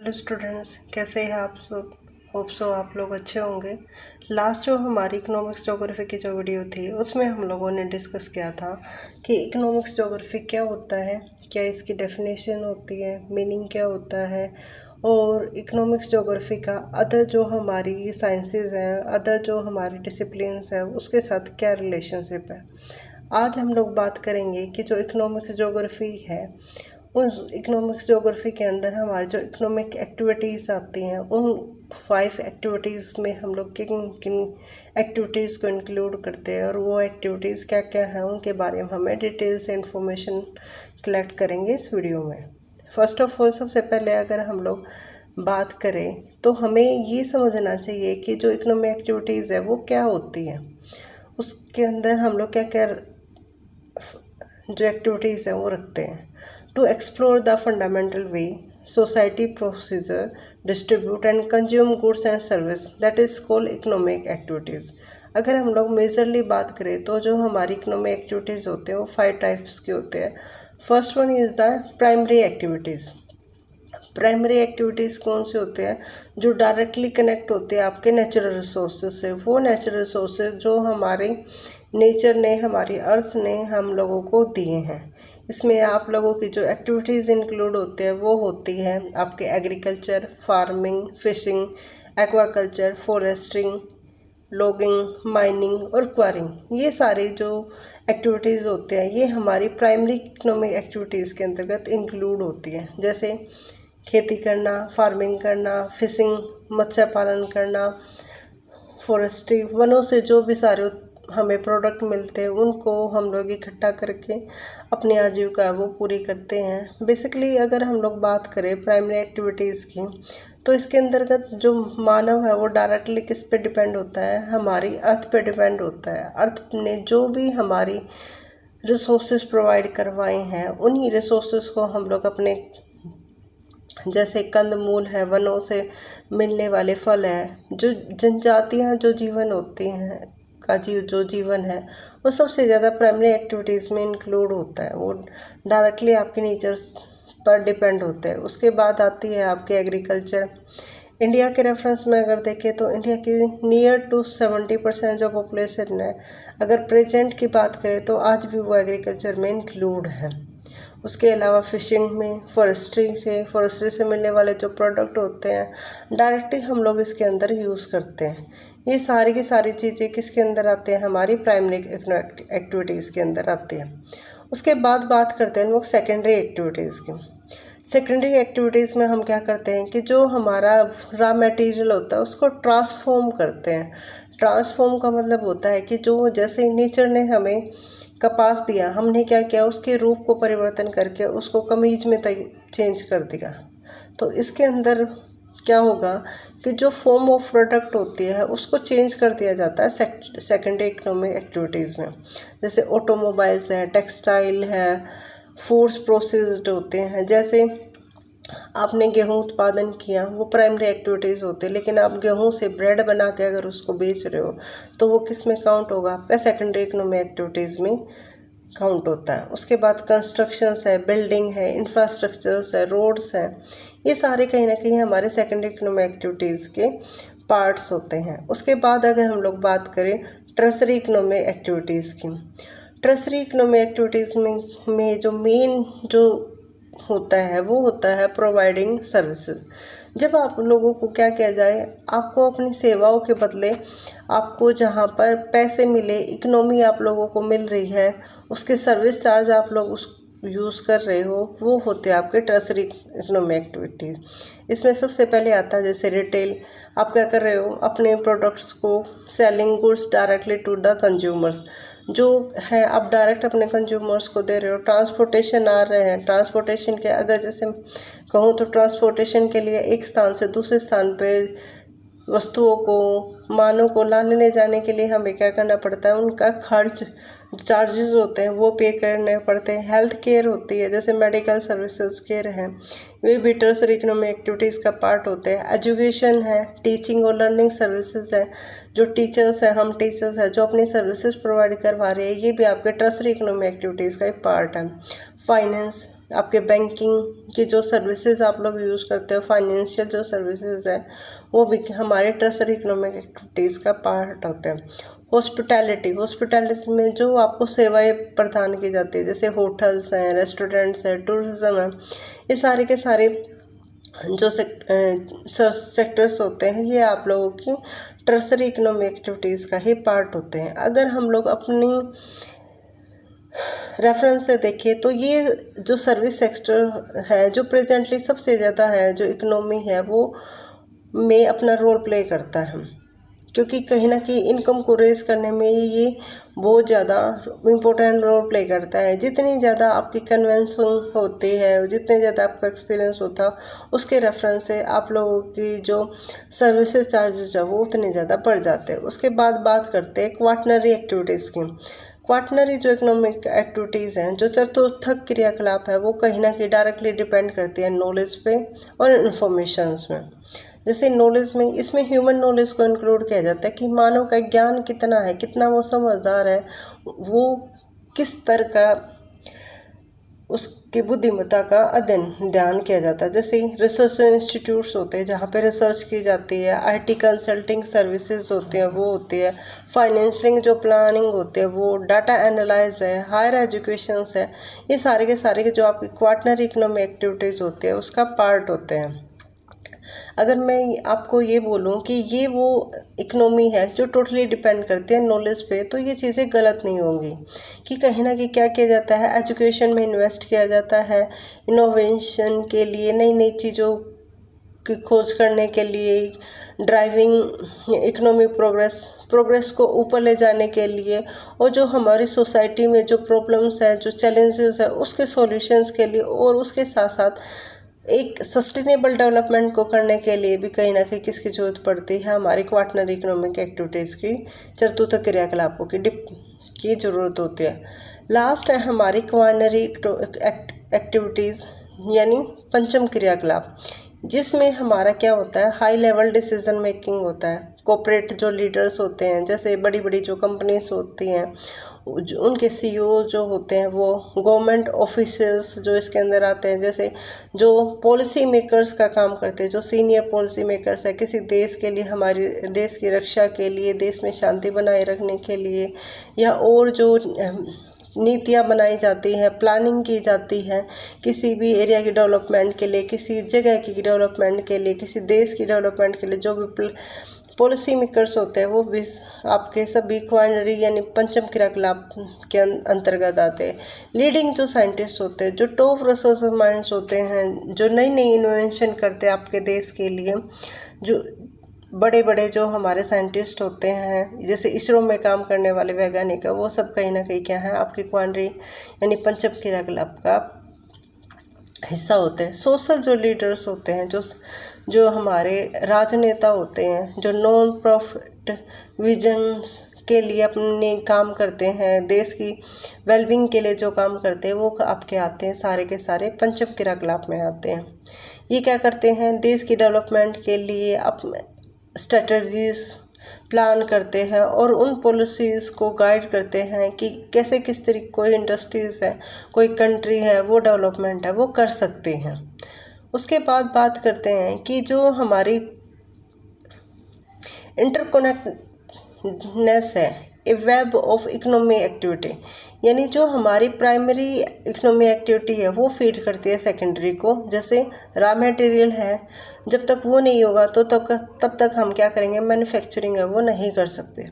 Hello students, कैसे हैं आप सब। होप सो आप लोग अच्छे होंगे। लास्ट जो हमारी इकोनॉमिक्स ज्योग्राफी की जो वीडियो थी उसमें हम लोगों ने डिस्कस किया था कि इकोनॉमिक्स ज्योग्राफी क्या होता है, क्या इसकी डेफिनेशन होती है, मीनिंग क्या होता है, और इकोनॉमिक्स ज्योग्राफी का अदर जो हमारी साइंसेज हैं, अदर जो हमारी डिसिप्लिन्स हैं उसके साथ क्या रिलेशनशिप है। आज हम लोग बात करेंगे कि जो इकोनॉमिक्स ज्योग्राफी है उस इकोनॉमिक्स ज्योग्राफी के अंदर हमारी जो इकोनॉमिक एक्टिविटीज़ आती हैं उन 5 एक्टिविटीज़ में हम लोग किन किन एक्टिविटीज़ को इंक्लूड करते हैं और वो एक्टिविटीज़ क्या क्या हैं उनके बारे में हमें डिटेल से इंफॉर्मेशन कलेक्ट करेंगे इस वीडियो में। फर्स्ट ऑफ ऑल सबसे पहले अगर हम लोग बात करें तो हमें ये समझना चाहिए कि जो इकोनॉमिक एक्टिविटीज़ है वो क्या होती हैं, उसके अंदर हम लोग क्या क्या जो एक्टिविटीज़ हैं वो रखते हैं। To explore the fundamental way society procedure distribute and consume goods and service that is called economic activities. अगर हम लोग मेजरली बात करें तो जो हमारी इकोनॉमिक एक्टिविटीज़ होते हैं वो 5 टाइप्स के होते हैं। First one is the primary activities. Primary activities कौन से होते हैं? जो डायरेक्टली कनेक्ट होते हैं आपके नेचुरल रिसोर्सेज से। वो नेचुरल रिसोर्सेज जो हमारे नेचर ने, हमारी अर्थ ने हम लोगों को दिए हैं। इसमें आप लोगों की जो एक्टिविटीज़ इंक्लूड होते हैं वो होती है आपके agriculture, farming, fishing, aquaculture, forestry, logging, mining और क्वारिंग। ये सारी जो एक्टिविटीज़ होते हैं ये हमारी प्राइमरी इकोनॉमिक एक्टिविटीज़ के अंतर्गत इंक्लूड होती है। जैसे खेती करना, फार्मिंग करना, फिशिंग, मत्स्य पालन करना, फॉरेस्ट्री, वनों से जो भी सारे हमें प्रोडक्ट मिलते हैं उनको हम लोग इकट्ठा करके अपनी आजीविका वो पूरी करते हैं। बेसिकली अगर हम लोग बात करें प्राइमरी एक्टिविटीज़ की तो इसके अंतर्गत जो मानव है वो डायरेक्टली किस पे डिपेंड होता है? हमारी अर्थ पे डिपेंड होता है। अर्थ ने जो भी हमारी रिसोर्सेज प्रोवाइड करवाए हैं उन्हीं रिसोर्सेज को हम लोग अपने, जैसे कंदमूल है, वनों से मिलने वाले फल हैं, जो जनजातियाँ जो जीवन होती हैं का जो जीवन है वो सबसे ज़्यादा प्राइमरी एक्टिविटीज़ में इंक्लूड होता है। वो डायरेक्टली आपके नेचर पर डिपेंड होते हैं। उसके बाद आती है आपकी एग्रीकल्चर। इंडिया के रेफरेंस में अगर देखें तो इंडिया की नियर टू 70% जो पॉपुलेशन है, अगर प्रेजेंट की बात करें तो आज भी वो एग्रीकल्चर में इंक्लूड है। उसके अलावा फिशिंग में, फॉरेस्ट्री से मिलने वाले जो प्रोडक्ट होते हैं डायरेक्टली हम लोग इसके अंदर यूज़ करते हैं। ये सारी की सारी चीज़ें किसके अंदर आते हैं? हमारी प्राइमरी एक्टिविटीज़ के अंदर आती हैं। उसके बाद बात करते हैं लोग सेकेंडरी एक्टिविटीज़ की। सेकेंडरी एक्टिविटीज़ में हम क्या करते हैं कि जो हमारा रॉ मटेरियल होता है उसको ट्रांसफॉर्म करते हैं। ट्रांसफॉर्म का मतलब होता है कि जो जैसे नेचर ने हमें कपास दिया, हमने क्या किया, उसके रूप को परिवर्तन करके उसको कमीज में चेंज कर दिया। तो इसके अंदर क्या होगा कि जो फॉर्म ऑफ प्रोडक्ट होती है उसको चेंज कर दिया जाता है सेकेंडरी इकोनॉमिक एक्टिविटीज़ में। जैसे ऑटोमोबाइल्स है, टेक्सटाइल है, फूड्स प्रोसेस्ड होते हैं। जैसे आपने गेहूं उत्पादन किया, वो प्राइमरी एक्टिविटीज़ होती है, लेकिन आप गेहूं से ब्रेड बना के अगर उसको बेच रहे हो तो वो किस में काउंट होगा? आपका सेकेंडरी इकोनॉमिक एक्टिविटीज़ में काउंट होता है। उसके बाद कंस्ट्रक्शंस है, बिल्डिंग है, इंफ्रास्ट्रक्चर्स है, रोड्स हैं, ये सारे कहीं ना कहीं हमारे सेकेंडरी इकोनॉमिक एक्टिविटीज़ के पार्ट्स होते हैं। उसके बाद अगर हम लोग बात करें टर्सरी इकोनॉमिक एक्टिविटीज़ की, टर्सरी इकोनॉमिक एक्टिविटीज़ में जो मेन जो होता है वो होता है प्रोवाइडिंग सर्विसेज। जब आप लोगों को क्या किया जाए, आपको अपनी सेवाओं के बदले आपको जहाँ पर पैसे मिले, इकोनॉमी आप लोगों को मिल रही है, उसके सर्विस चार्ज आप लोग उस यूज़ कर रहे हो, वो होते हैं आपके टर्सरी इकोनॉमिक एक्टिविटीज़। इसमें सबसे पहले आता है जैसे रिटेल। आप क्या कर रहे हो? अपने प्रोडक्ट्स को selling goods directly to the consumers, जो है आप डायरेक्ट अपने कंज्यूमर्स को दे रहे हो। ट्रांसपोर्टेशन आ रहे हैं, ट्रांसपोर्टेशन के अगर जैसे कहूँ तो ट्रांसपोर्टेशन के लिए एक स्थान से दूसरे स्थान पे वस्तुओं को, मानों को लाने ले जाने के लिए हमें क्या करना पड़ता है? उनका खर्च, चार्जेस होते हैं वो पे करने पड़ते हैं। हेल्थ केयर होती है, जैसे मेडिकल सर्विसेज केयर है, वे भी टर्सरी इकोनॉमिक एक्टिविटीज़ का पार्ट होते हैं। एजुकेशन है, टीचिंग और लर्निंग सर्विसेज है, जो टीचर्स हैं, हम टीचर्स हैं जो अपनी सर्विसेज प्रोवाइड करवा रहे हैं, ये भी आपके टर्सरी इकोनॉमिक एक्टिविटीज़ का एक पार्ट है। फाइनेंस, आपके बैंकिंग की जो सर्विसेज आप लोग यूज़ करते हो, फाइनेंशियल जो सर्विसेज है वो भी हमारे टर्सरी इकोनॉमिक एक्टिविटीज़ का पार्ट होते हैं। हॉस्पिटैलिटी में जो आपको सेवाएं प्रदान की जाती है, जैसे होटल्स हैं, रेस्टोरेंट्स हैं, टूरिज़्म है, ये सारे के सारे जो सेक्टर्स होते हैं ये आप लोगों की टर्सरी इकोनॉमिक एक्टिविटीज़ का ही पार्ट होते हैं। अगर हम लोग अपनी रेफरेंस से देखें तो ये जो सर्विस सेक्टर है जो प्रेजेंटली सबसे ज़्यादा है, जो इकोनॉमी है वो में अपना रोल प्ले करता है, क्योंकि कहीं ना कहीं इनकम को रेज करने में ये बहुत ज़्यादा इम्पोर्टेंट रोल प्ले करता है। जितनी ज़्यादा आपकी कन्वेंशन होती है, जितने ज़्यादा आपका एक्सपीरियंस होता है, उसके रेफरेंस से आप लोगों की जो सर्विसेज चार्जेस है वो उतने ज़्यादा बढ़ जाते हैं। उसके बाद बात करते हैं क्वाटनरी एक्टिविटीज़ की। क्वाटनरी जो इकोनॉमिक एक्टिविटीज़ हैं, जो चतुर्थक क्रियाकलाप है, वो कहीं ना कहीं डायरेक्टली डिपेंड करती है नॉलेज पे और इन्फॉर्मेशंस में। जैसे नॉलेज में, इसमें ह्यूमन नॉलेज को इंक्लूड किया जाता है कि मानव का ज्ञान कितना है, कितना वो समझदार है, वो किस तरह का उसकी बुद्धिमत्ता का अध्ययन ध्यान किया जाता है। जैसे रिसर्च इंस्टीट्यूट्स होते हैं जहाँ पे रिसर्च की जाती है, आईटी कंसल्टिंग सर्विसेज होती हैं वो होती है, फाइनेंशियल जो प्लानिंग होती है वो, डाटा एनालाइज है, हायर एजुकेशंस है, ये सारे के सारे के जो आपकी क्वाटनरी इकोनॉमिक एक्टिविटीज़ होती है उसका पार्ट होते हैं। अगर मैं आपको ये बोलूँ कि ये वो इकनॉमी है जो टोटली डिपेंड करती है नॉलेज पे, तो ये चीज़ें गलत नहीं होंगी कि कहीं ना कहीं क्या किया जाता है, एजुकेशन में इन्वेस्ट किया जाता है, इनोवेशन के लिए, नई नई चीज़ों की खोज करने के लिए, ड्राइविंग इकोनॉमिक प्रोग्रेस को ऊपर ले जाने के लिए, और जो हमारी सोसाइटी में जो प्रॉब्लम्स है, जो चैलेंजेस है, उसके सॉल्यूशंस के लिए, और उसके साथ साथ एक सस्टेनेबल डेवलपमेंट को करने के लिए भी कहीं ना कहीं किसकी जरूरत पड़ती है, हमारी क्वाटनरी इकोनॉमिक एक्टिविटीज़ की, चतुर्थ क्रियाकलापों की ज़रूरत होती है। लास्ट है हमारी क्वाटनरी एक्टिविटीज़ यानी पंचम क्रियाकलाप, जिसमें हमारा क्या होता है, हाई लेवल डिसीजन मेकिंग होता है। कॉर्पोरेट जो लीडर्स होते हैं, जैसे बड़ी बड़ी जो कंपनीज होती हैं, उनके सीईओ जो होते हैं, वो गवर्नमेंट ऑफिसर्स जो इसके अंदर आते हैं, जैसे जो पॉलिसी मेकर्स का काम करते हैं, जो सीनियर पॉलिसी मेकर्स है किसी देश के लिए, हमारी देश की रक्षा के लिए, देश में शांति बनाए रखने के लिए, या और जो नीतियाँ बनाई जाती हैं, प्लानिंग की जाती है किसी भी एरिया की डेवलपमेंट के लिए, किसी जगह की डेवलपमेंट के लिए, किसी देश की डेवलपमेंट के लिए, जो भी पॉलिसी मेकर्स होते हैं वो भी आपके सभी क्वाटनरी यानी पंचम क्रियाकलाप के अंतर्गत आते हैं। लीडिंग जो साइंटिस्ट होते हैं, जो टॉप रिसर्च माइंड्स होते हैं, जो नई नई इन्वेंशन करते हैं आपके देश के लिए, जो बड़े बड़े जो हमारे साइंटिस्ट होते हैं, जैसे इसरो में काम करने वाले वैज्ञानिक है, वो सब कहीं ना कहीं क्या है, आपकी क्वाटनरी यानी पंचम क्रियाकलाप का हिस्सा होते हैं। सोशल जो लीडर्स होते हैं, जो हमारे राजनेता होते हैं, जो नॉन प्रॉफिट विजन्स के लिए अपने काम करते हैं, देश की वेलबींग के लिए जो काम करते हैं, वो आपके आते हैं, सारे के सारे पंचम क्रियाकलाप में आते हैं। ये क्या करते हैं, देश की डेवलपमेंट के लिए अपने स्ट्रेटजीज प्लान करते हैं और उन पॉलिसीज़ को गाइड करते हैं कि कैसे किस तरीके कोई इंडस्ट्रीज़ है, कोई कंट्री है, वो डेवलपमेंट है वो कर सकते हैं। उसके बाद बात करते हैं कि जो हमारी इंटरकनेक्टेडनेस है, ए वेब ऑफ इकोनॉमिक एक्टिविटी, यानी जो हमारी प्राइमरी इकोनॉमिक एक्टिविटी है वो फीड करती है सेकेंडरी को। जैसे रॉ मटेरियल है, जब तक वो नहीं होगा तो तब तक हम क्या करेंगे, मैन्युफैक्चरिंग है वो नहीं कर सकते।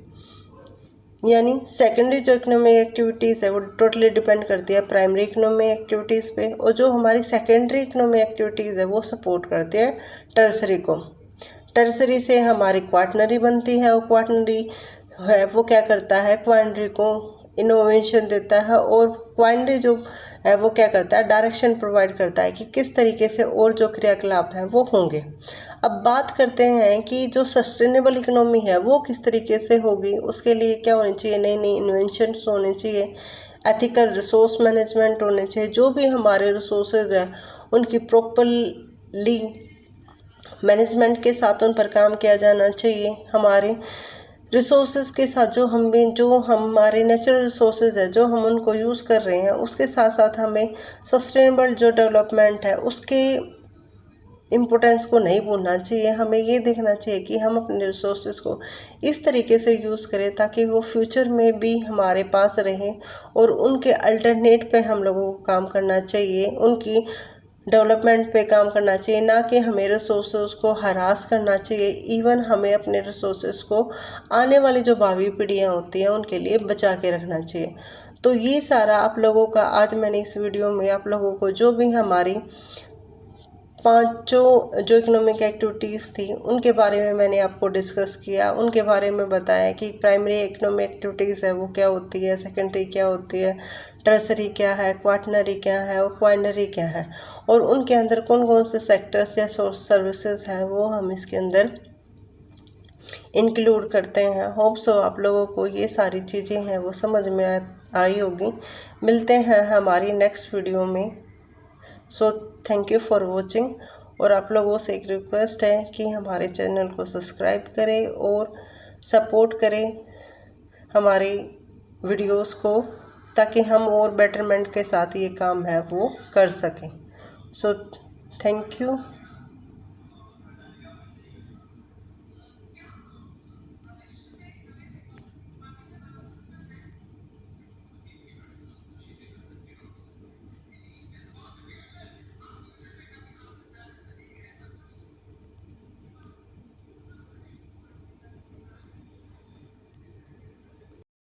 यानी सेकेंडरी जो इकोनॉमिक एक्टिविटीज़ है वो टोटली डिपेंड करती है प्राइमरी इकोनॉमिक एक्टिविटीज़ पे, और जो हमारी सेकेंडरी इकोनॉमिक एक्टिविटीज़ है वो सपोर्ट करती है टर्सरी को। टर्सरी से हमारी क्वाटनरी बनती है, और क्वाटनरी है वो क्या करता है, क्वाटनरी को इनोवेशन देता है, और क्वाटनरी जो है वो क्या करता है, डायरेक्शन प्रोवाइड करता है कि किस तरीके से और जो क्रियाकलाप हैं वो होंगे। अब बात करते हैं कि जो सस्टेनेबल इकोनॉमी है वो किस तरीके से होगी, उसके लिए क्या होनी चाहिए, नई नई इन्वेंशंस होने चाहिए, एथिकल रिसोर्स मैनेजमेंट होने चाहिए, जो भी हमारे रिसोर्सेज हैं उनकी प्रॉपरली मैनेजमेंट के साथ उन पर काम किया जाना चाहिए। हमारे रिसोर्सेज के साथ जो हमारे नेचुरल रिसोर्सेज है जो हम उनको यूज़ कर रहे हैं, उसके साथ साथ हमें सस्टेनेबल जो डेवलपमेंट है उसके इम्पोर्टेंस को नहीं भूलना चाहिए। हमें ये देखना चाहिए कि हम अपने रिसोर्सेज को इस तरीके से यूज़ करें ताकि वो फ्यूचर में भी हमारे पास रहें, और उनके अल्टरनेट पे हम लोगों को काम करना चाहिए, उनकी डेवलपमेंट पे काम करना चाहिए, ना कि हमें रिसोर्सेज को हरास करना चाहिए। इवन हमें अपने रिसोर्सेज को आने वाली जो भावी पीढ़ियाँ होती हैं उनके लिए बचा के रखना चाहिए। तो ये सारा आप लोगों का आज मैंने इस वीडियो में आप लोगों को जो भी हमारी पांचों जो इकोनॉमिक एक्टिविटीज़ थी उनके बारे में मैंने आपको डिस्कस किया, उनके बारे में बताया कि प्राइमरी इकोनॉमिक एक्टिविटीज़ है वो क्या होती है, सेकेंडरी क्या होती है, टर्सरी क्या है, क्वाटनरी क्या है और क्वाइनरी क्या है, और उनके अंदर कौन कौन से सेक्टर्स या सोर्स सर्विसेज हैं वो हम इसके अंदर इंक्लूड करते हैं। होप सो आप लोगों को ये सारी चीज़ें हैं वो समझ में आई होगी। मिलते हैं हमारी नेक्स्ट वीडियो में। So thank you for watching. और आप लोगों से एक रिक्वेस्ट है कि हमारे चैनल को सब्सक्राइब करें और सपोर्ट करें हमारे वीडियोस को, ताकि हम और बेटरमेंट के साथ ये काम है वो कर सकें। So thank you.